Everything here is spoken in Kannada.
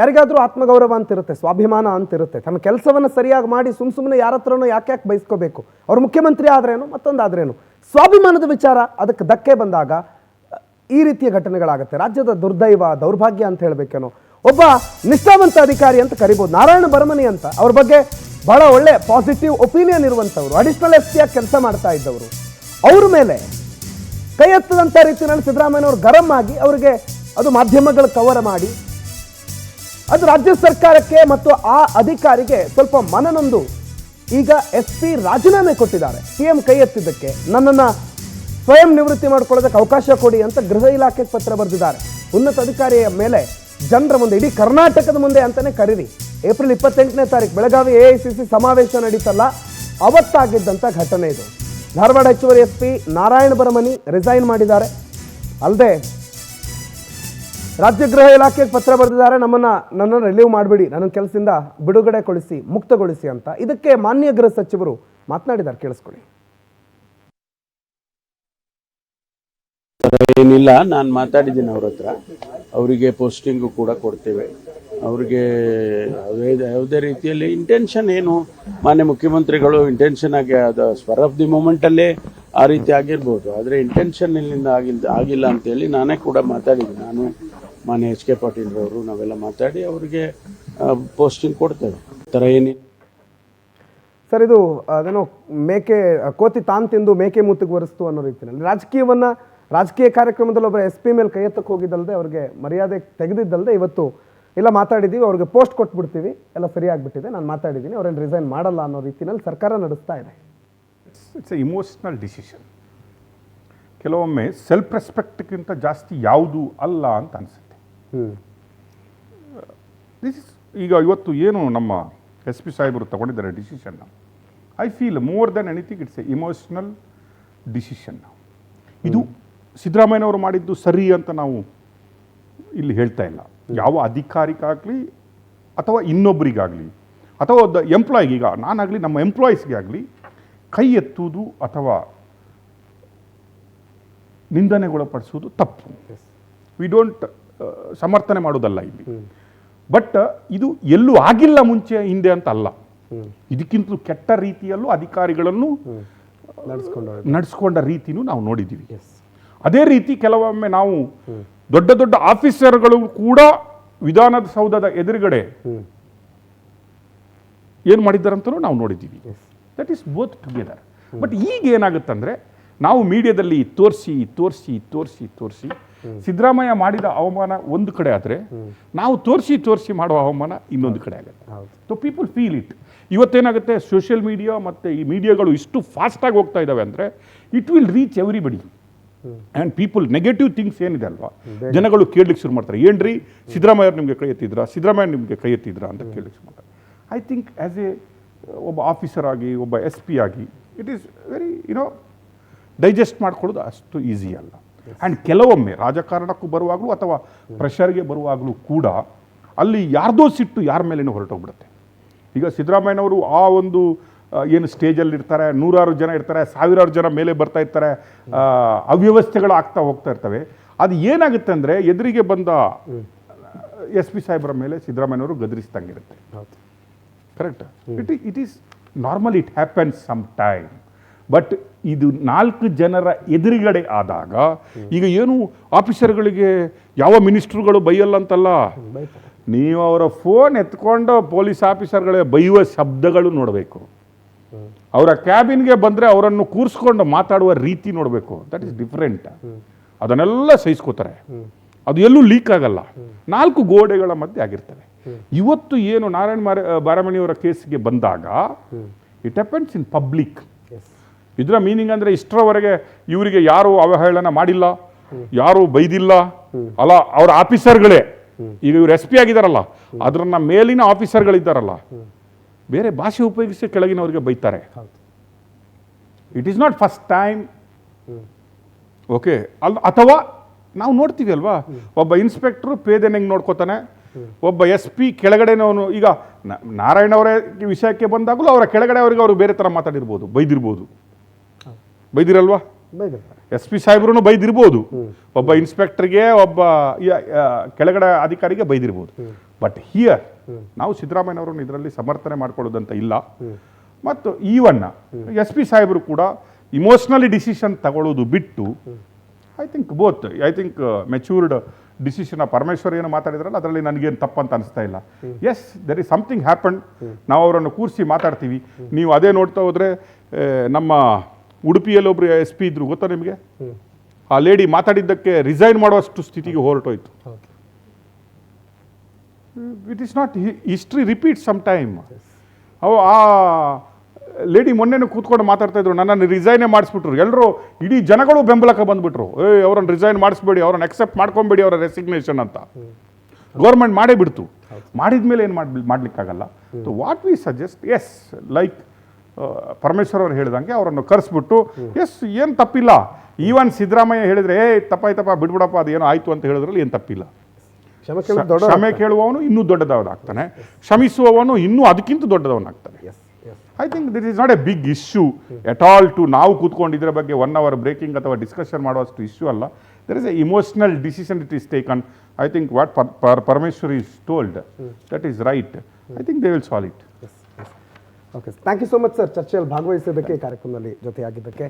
ಯಾರಿಗಾದ್ರೂ ಆತ್ಮಗೌರವ ಅಂತಿರುತ್ತೆ, ಸ್ವಾಭಿಮಾನ ಅಂತಿರುತ್ತೆ. ತಮ್ಮ ಕೆಲಸವನ್ನು ಸರಿಯಾಗಿ ಮಾಡಿ ಸುಮ್ಮನೆ ಯಾರ ಹತ್ರನೂ ಯಾಕೆ ಬಯಸ್ಕೋಬೇಕು. ಅವ್ರು ಮುಖ್ಯಮಂತ್ರಿ ಆದ್ರೇನು ಮತ್ತೊಂದಾದ್ರೇನು ಸ್ವಾಭಿಮಾನದ ವಿಚಾರ ಅದಕ್ಕೆ ಧಕ್ಕೆ ಬಂದಾಗ ಈ ರೀತಿಯ ಘಟನೆಗಳಾಗುತ್ತೆ. ರಾಜ್ಯದ ದುರ್ದೈವ ದೌರ್ಭಾಗ್ಯ ಅಂತ ಹೇಳಬೇಕೇನೋ. ಒಬ್ಬ ನಿಷ್ಠಾವಂತ ಅಧಿಕಾರಿ ಅಂತ ಕರಿಬೋದು, ನಾರಾಯಣ ಬರಮನಿ ಅಂತ. ಅವ್ರ ಬಗ್ಗೆ ಬಹಳ ಒಳ್ಳೆ ಪಾಸಿಟಿವ್ ಒಪಿನಿಯನ್ ಇರುವಂಥವ್ರು, ಅಡಿಷನಲ್ ಎಸ್ ಪಿಯಾಗಿ ಕೆಲಸ ಮಾಡ್ತಾ ಇದ್ದವರು. ಅವ್ರ ಮೇಲೆ ಕೈ ಎತ್ತದಂಥ ರೀತಿಯಲ್ಲಿ ಸಿದ್ದರಾಮಯ್ಯನವರು ಗರಂ ಆಗಿ ಅವರಿಗೆ ಅದು ಮಾಧ್ಯಮಗಳು ಕವರ್ ಮಾಡಿ ಅದು ರಾಜ್ಯ ಸರ್ಕಾರಕ್ಕೆ ಮತ್ತು ಆ ಅಧಿಕಾರಿಗೆ ಸ್ವಲ್ಪ ಮನನೊಂದು ಈಗ ಎಸ್ ಪಿ ರಾಜೀನಾಮೆ ಕೊಟ್ಟಿದ್ದಾರೆ. ಸಿಎಂ ಕೈ ಎತ್ತಿದ್ದಕ್ಕೆ ನನ್ನನ್ನು ಸ್ವಯಂ ನಿವೃತ್ತಿ ಮಾಡ್ಕೊಳ್ಳೋದಕ್ಕೆ ಅವಕಾಶ ಕೊಡಿ ಅಂತ ಗೃಹ ಇಲಾಖೆಗೆ ಪತ್ರ ಬರೆದಿದ್ದಾರೆ. ಉನ್ನತ ಅಧಿಕಾರಿಯ ಮೇಲೆ ಜನರ ಮುಂದೆ, ಇಡೀ ಕರ್ನಾಟಕದ ಮುಂದೆ ಅಂತಾನೆ ಕರೀರಿ. ಏಪ್ರಿಲ್ 28ನೇ ತಾರೀಕು ಬೆಳಗಾವಿ AICC ಸಮಾವೇಶ ನಡೀತಲ್ಲ, ಅವತ್ತಾಗಿದ್ದಂಥ ಘಟನೆ ಇದು. ಧಾರವಾಡ ಹೆಚ್ಚುವರಿ ಎಸ್ ಪಿ ನಾರಾಯಣ ಬರಮನಿ ರಿಸೈನ್ ಮಾಡಿದ್ದಾರೆ. ಅಲ್ಲದೆ ರಾಜ್ಯ ಗೃಹ ಇಲಾಖೆಗೆ ಪತ್ರ ಬರೆದಿದ್ದಾರೆ, ನನ್ನನ್ನು ರಿಲೀವ್ ಮಾಡಿಬಿಡಿ, ನನ್ನ ಕೆಲಸದಿಂದ ಬಿಡುಗಡೆಗೊಳಿಸಿ, ಮುಕ್ತಗೊಳಿಸಿ ಅಂತ. ಇದಕ್ಕೆ ಮಾನ್ಯ ಗೃಹ ಸಚಿವರು ಮಾತನಾಡಿದ್ದಾರೆ, ಕೇಳಿಸ್ಕೊಳ್ಳಿ. ಏನಿಲ್ಲ, ನಾನು ಮಾತಾಡಿದ್ದೀನಿ ಅವ್ರ ಹತ್ರ. ಅವರಿಗೆ ಪೋಸ್ಟಿಂಗು ಕೂಡ ಕೊಡ್ತೇವೆ. ಅವ್ರಿಗೆ ಯಾವುದೇ ರೀತಿಯಲ್ಲಿ ಇಂಟೆನ್ಷನ್ ಏನು, ಮಾನ್ಯ ಮುಖ್ಯಮಂತ್ರಿಗಳು ಇಂಟೆನ್ಷನ್ ಆಗಿ ಅದು ಸ್ಪರ್ ಆಫ್ ದಿ ಮೂಮೆಂಟಲ್ಲೇ ಆ ರೀತಿ ಆಗಿರ್ಬೋದು, ಆದರೆ ಇಂಟೆನ್ಷನ್ ಇಲ್ಲಿಂದ ಆಗಿಲ್ಲ ಅಂತೇಳಿ ನಾನೇ ಕೂಡ ಮಾತಾಡಿದ್ದೀನಿ. ನಾನು ಮಾನ್ಯ HK ಪಾಟೀಲ್ ಅವರು ನಾವೆಲ್ಲ ಮಾತಾಡಿ ಅವರಿಗೆ ಪೋಸ್ಟಿಂಗ್ ಕೊಡ್ತೇವೆ. ಥರ ಏನಿಲ್ಲ ಸರ್. ಇದು ಅದೇನೋ ಕೋತಿ ತಾನು ತಿಂದು ಮೇಕೆ ಮೂತಿಗೆ ಒರೆಸ್ತು ಅನ್ನೋ ರೀತಿಯಲ್ಲಿ ರಾಜಕೀಯ ಕಾರ್ಯಕ್ರಮದಲ್ಲಿ ಒಬ್ಬರ SP ಮೇಲೆ ಕೈ ಎತ್ತಕ್ಕೆ ಹೋಗಿದ್ದಲ್ಲದೆ ಅವ್ರಿಗೆ ಮರ್ಯಾದೆ ತೆಗೆದಿದ್ದಲ್ಲದೆ ಇವತ್ತು ಇಲ್ಲ ಮಾತಾಡಿದ್ದೀವಿ, ಅವ್ರಿಗೆ ಪೋಸ್ಟ್ ಕೊಟ್ಬಿಡ್ತೀವಿ, ಎಲ್ಲ ಸರಿ ಆಗಿಬಿಟ್ಟಿದೆ, ನಾನು ಮಾತಾಡಿದ್ದೀನಿ, ಅವ್ರೇನು ರಿಸೈನ್ ಮಾಡಲ್ಲ ಅನ್ನೋ ರೀತಿಯಲ್ಲಿ ಸರ್ಕಾರ ನಡೆಸ್ತಾ ಇದೆ. It's a emotional decision. ಕೆಲವೊಮ್ಮೆ ಸೆಲ್ಫ್ ರೆಸ್ಪೆಕ್ಟ್ಗಿಂತ ಜಾಸ್ತಿ ಯಾವುದು ಅಲ್ಲ ಅಂತ ಅನಿಸುತ್ತೆ. ಈಗ ಇವತ್ತು ಏನು ನಮ್ಮ SP ಸಾಹೇಬರು ತಗೊಂಡಿದ್ದಾರೆ ಡಿಸಿಷನ್ನ, I feel more than anything it's a emotional decision. ಇದು ಸಿದ್ದರಾಮಯ್ಯನವರು ಮಾಡಿದ್ದು ಸರಿ ಅಂತ ನಾವು ಇಲ್ಲಿ ಹೇಳ್ತಾ ಇಲ್ಲ. ಯಾವ ಅಧಿಕಾರಿಗಾಗಲಿ ಅಥವಾ ಇನ್ನೊಬ್ಬರಿಗಾಗಲಿ ಅಥವಾ ಒಂದು ಎಂಪ್ಲಾಯಿಗೆ, ಈಗ ನಾನಾಗಲಿ ನಮ್ಮ ಎಂಪ್ಲಾಯೀಸ್ಗೆ ಆಗಲಿ ಕೈ ಎತ್ತುವುದು ಅಥವಾ ನಿಂದನೆಗೊಳಪಡಿಸುವುದು ತಪ್ಪು. ವಿ ಡೋಂಟ್ ಸಮರ್ಥನೆ ಮಾಡೋದಲ್ಲ ಇಲ್ಲಿ. ಬಟ್ ಇದು ಎಲ್ಲೂ ಆಗಿಲ್ಲ ಮುಂಚೆ ಹಿಂದೆ ಅಂತ ಅಲ್ಲ. ಇದಕ್ಕಿಂತಲೂ ಕೆಟ್ಟ ರೀತಿಯಲ್ಲೂ ಅಧಿಕಾರಿಗಳನ್ನು ನಡೆಸ್ಕೊಂಡ ರೀತಿನೂ ನಾವು ನೋಡಿದ್ದೀವಿ. ಅದೇ ರೀತಿ ಕೆಲವೊಮ್ಮೆ ನಾವು ದೊಡ್ಡ ದೊಡ್ಡ ಆಫೀಸರ್ಗಳು ಕೂಡ ವಿಧಾನಸೌಧದ ಎದುರುಗಡೆ ಏನು ಮಾಡಿದ್ದಾರಂತಲೂ ನಾವು ನೋಡಿದ್ದೀವಿ. That is both together. But ಈಗ ಏನಾಗುತ್ತಂದರೆ ನಾವು ಮೀಡಿಯಾದಲ್ಲಿ ತೋರಿಸಿ ಸಿದ್ದರಾಮಯ್ಯ ಮಾಡಿದ ಅವಮಾನ ಒಂದು ಕಡೆ ಆದರೆ ನಾವು ತೋರಿಸಿ ಮಾಡುವ ಅವಮಾನ ಇನ್ನೊಂದು ಕಡೆ ಆಗುತ್ತೆ. So people feel it. ಇವತ್ತೇನಾಗುತ್ತೆ, ಸೋಷಿಯಲ್ ಮೀಡಿಯಾ ಮತ್ತು ಈ ಮೀಡಿಯಾಗಳು ಇಷ್ಟು ಫಾಸ್ಟಾಗಿ ಹೋಗ್ತಾ ಇದ್ದಾವೆ ಅಂದರೆ it will reach everybody. And people negative things ಏನಿದೆ ಅಲ್ವಾ, ಜನಗಳು ಕೇಳಲಿಕ್ಕೆ ಶುರು ಮಾಡ್ತಾರೆ. ಏನ್ರಿ ಸಿದ್ದರಾಮಯ್ಯ ನಿಮಗೆ ಕೈ ಎತ್ತಿದ್ರಾ, ಸಿದ್ದರಾಮಯ್ಯ ನಿಮಗೆ ಕೈ ಎತ್ತಿದ್ರಾ ಅಂತ ಕೇಳಲಿಕ್ಕೆ ಶುರು ಮಾಡ್ತಾರೆ. ಐ ಥಿಂಕ್ ಆ್ಯಸ್ ಎ ಒಬ್ಬ ಆಫೀಸರ್ ಆಗಿ, ಒಬ್ಬ SP ಆಗಿ, ಇಟ್ ಈಸ್ ವೆರಿ ಡೈಜೆಸ್ಟ್ ಮಾಡ್ಕೊಳ್ಳೋದು ಅಷ್ಟು ಈಸಿ ಅಲ್ಲ. ಆ್ಯಂಡ್ ಕೆಲವೊಮ್ಮೆ ರಾಜಕಾರಣಕ್ಕೂ ಬರುವಾಗಲೂ ಅಥವಾ ಪ್ರೆಷರ್ಗೆ ಬರುವಾಗಲೂ ಕೂಡ ಅಲ್ಲಿ ಯಾರ್ದೋ ಸಿಟ್ಟು ಯಾರ ಮೇಲೇನೂ ಹೊರಟೋಗ್ಬಿಡುತ್ತೆ. ಈಗ ಸಿದ್ದರಾಮಯ್ಯನವರು ಆ ಒಂದು ಏನು ಸ್ಟೇಜಲ್ಲಿ ಇರ್ತಾರೆ, ನೂರಾರು ಜನ ಇರ್ತಾರೆ, ಸಾವಿರಾರು ಜನ ಮೇಲೆ ಬರ್ತಾ ಇರ್ತಾರೆ, ಅವ್ಯವಸ್ಥೆಗಳು ಆಗ್ತಾ ಹೋಗ್ತಾ ಇರ್ತವೆ. ಅದು ಏನಾಗುತ್ತೆ ಅಂದರೆ ಎದುರಿಗೆ ಬಂದ SP ಸಾಹೇಬರ ಮೇಲೆ ಸಿದ್ದರಾಮಯ್ಯನವರು ಗದರಿಸ್ದಂಗಿರುತ್ತೆ. Correct. It is normal, it happens some time. But ಇದು 4 ಜನರ ಎದುರುಗಡೆ ಆದಾಗ, ಈಗ ಏನು ಆಫೀಸರ್ಗಳಿಗೆ ಯಾವ ಮಿನಿಸ್ಟ್ರುಗಳು ಬೈಯಲ್ಲ ಅಂತಲ್ಲ, ನೀವು ಅವರ ಫೋನ್ ಎತ್ಕೊಂಡು ಪೊಲೀಸ್ ಆಫೀಸರ್ಗಳಿಗೆ ಬೈಯುವ ಶಬ್ದಗಳು ನೋಡಬೇಕು. ಅವರ ಕ್ಯಾಬಿನ್ಗೆ ಬಂದರೆ ಅವರನ್ನು ಕೂರಿಸ್ಕೊಂಡು ಮಾತಾಡುವ ರೀತಿ ನೋಡಬೇಕು. That is different. ಅದನ್ನೆಲ್ಲ ಸಹಿಸ್ಕೋತಾರೆ, ಅದು ಎಲ್ಲೂ ಲೀಕ್ ಆಗಲ್ಲ. 4 ಗೋಡೆಗಳ ಮಧ್ಯೆ ಆಗಿರ್ತವೆ. ಇವತ್ತು ಏನು ನಾರಾಯಣ ಬಾರಮಣಿಯವರ ಕೇಸಿಗೆ ಬಂದಾಗ ಇಟ್ ಹ್ಯಾಪನ್ಸ್ ಇನ್ ಪಬ್ಲಿಕ್. ಇದರ ಮೀನಿಂಗ್ ಅಂದರೆ ಇಷ್ಟರವರೆಗೆ ಇವರಿಗೆ ಯಾರು ಅವಹೇಳನ ಮಾಡಿಲ್ಲ, ಯಾರು ಬೈದಿಲ್ಲ ಅಲ್ಲ, ಅವರ ಆಫೀಸರ್ಗಳೇ. ಈಗ ಇವರು SP ಆಗಿದ್ದಾರಲ್ಲ, ಅದನ್ನ ಮೇಲಿನ ಆಫೀಸರ್ಗಳಿದ್ದಾರಲ್ಲ, ಬೇರೆ ಭಾಷೆ ಉಪಯೋಗಿಸಿ ಕೆಳಗಿನವರಿಗೆ ಬೈತಾರೆ. It is not first time. Okay. ಅಥವಾ ನಾವು ನೋಡ್ತೀವಿ ಅಲ್ವಾ, ಒಬ್ಬ ಇನ್ಸ್ಪೆಕ್ಟ್ರು ಪೇದೆನ ಹೆಂಗೆ ನೋಡ್ಕೋತಾನೆ, ಒಬ್ಬ SP ಕೆಳಗಡೆನವನು. ಈಗ ನಾರಾಯಣ ಅವರ ವಿಷಯಕ್ಕೆ ಬಂದಾಗಲೂ ಅವರ ಕೆಳಗಡೆ ಅವರಿಗೆ ಅವರು ಬೇರೆ ಥರ ಮಾತಾಡಿರ್ಬೋದು, ಬೈದಿರಲ್ವಾ? SP ಸಾಹೇಬ್ರು ಬೈದಿರ್ಬೋದು, ಒಬ್ಬ ಇನ್ಸ್ಪೆಕ್ಟರ್ಗೆ, ಒಬ್ಬ ಕೆಳಗಡೆ ಅಧಿಕಾರಿಗೆ ಬೈದಿರ್ಬೋದು. ಬಟ್ ಹಿಯರ್ ನಾವು ಸಿದ್ದರಾಮಯ್ಯನವರನ್ನು ಇದರಲ್ಲಿ ಸಮರ್ಥನೆ ಮಾಡ್ಕೊಳ್ಳೋದಂತ ಇಲ್ಲ. ಮತ್ತು ಈವನ್ನ ಎಸ್ ಪಿ ಸಾಹೇಬರು ಕೂಡ ಇಮೋಷ್ನಲಿ ಡಿಸಿಷನ್ ತಗೊಳ್ಳೋದು ಬಿಟ್ಟು I think matured decision Parameshwar ಏನು ಮಾತಾಡಿದ್ರಲ್ಲ ಅದರಲ್ಲಿ ನನಗೇನು ತಪ್ಪಂತ ಅನಿಸ್ತಾ ಇಲ್ಲ. Yes there is something happen. ನಾವು ಅವರನ್ನು ಕೂರಿಸಿ ಮಾತಾಡ್ತೀವಿ. ನೀವು ಅದೇ ನೋಡ್ತಾ ಹೋದರೆ ನಮ್ಮ ಉಡುಪಿಯಲ್ಲಿ ಒಬ್ರು ಎಸ್ ಪಿ ಇದ್ರು, ಗೊತ್ತಾ ನಿಮಗೆ? ಆ ಲೇಡಿ ಮಾತಾಡಿದ್ದಕ್ಕೆ ರಿಸೈನ್ ಮಾಡುವಷ್ಟು ಸ್ಥಿತಿಗೆ ಹೊರಟೋಯ್ತು. It is not history repeat some time. ಆ ಲೇಡಿ ಮೊನ್ನೆನೂ ಕೂತ್ಕೊಂಡು ಮಾತಾಡ್ತಾ ಇದ್ರು, ನನ್ನನ್ನು ರಿಸೈನೇ ಮಾಡಿಸ್ಬಿಟ್ರು. ಎಲ್ಲರೂ ಇಡೀ ಜನಗಳು ಬೆಂಬಲಕ್ಕೆ ಬಂದ್ಬಿಟ್ರು, ಅವರನ್ನು ರಿಸೈನ್ ಮಾಡಿಸ್ಬೇಡಿ, ಅವ್ರನ್ನ ಅಕ್ಸೆಪ್ಟ್ ಮಾಡ್ಕೊಂಬೇಡಿ ಅವರ ರೆಸಿಗ್ನೇಷನ್ ಅಂತ. ಗೌರ್ಮೆಂಟ್ ಮಾಡೇ ಬಿಡ್ತು. ಮಾಡಿದ ಮೇಲೆ ಏನು ಮಾಡ್ಲಿಕ್ಕಾಗಲ್ಲ. So what we suggest, as like Parameshwar ಅವ್ರು ಹೇಳಿದಂಗೆ ಅವರನ್ನು ಕರೆಸ್ಬಿಟ್ಟು, ಎಸ್ ಏನು ತಪ್ಪಿಲ್ಲ. ಈವನ್ ಸಿದ್ದರಾಮಯ್ಯ ಹೇಳಿದ್ರೆ ತಪ್ಪಾಯ್ತಪ್ಪ ಬಿಡ್ಬಿಡಪ್ಪ ಅದೇನೋ ಆಯಿತು ಅಂತ ಹೇಳಿದ್ರಲ್ಲಿ ಏನು ತಪ್ಪಿಲ್ಲ. ಕ್ಷಮೆ ಕೇಳುವವನು ಇನ್ನೂ ದೊಡ್ಡದವನಾಗ್ತಾನೆ, ಕ್ಷಮಿಸುವವನು ಇನ್ನೂ ಅದಕ್ಕಿಂತ ದೊಡ್ಡದವನಾಗ್ತಾನೆ. I think this is not a big issue at all to ನಾವು ಕೂತ್ಕೊಂಡು ಇದರ ಬಗ್ಗೆ 1 hour ಬ್ರೇಕಿಂಗ್ ಅಥವಾ ಡಿಸ್ಕಷನ್ ಮಾಡುವಷ್ಟು ಇಶ್ಯೂ ಅಲ್ಲ. There is a emotional decision it is taken. I think what Parameshwar is told that is right. I think they will solve it. Okay, thank you so much sir, ಚರ್ಚೆಯಲ್ಲಿ ಭಾಗವಹಿಸಿದ್ದಕ್ಕೆ, ಕಾರ್ಯಕ್ರಮದಲ್ಲಿ ಜೊತೆಯಾಗಿದ್ದಕ್ಕೆ.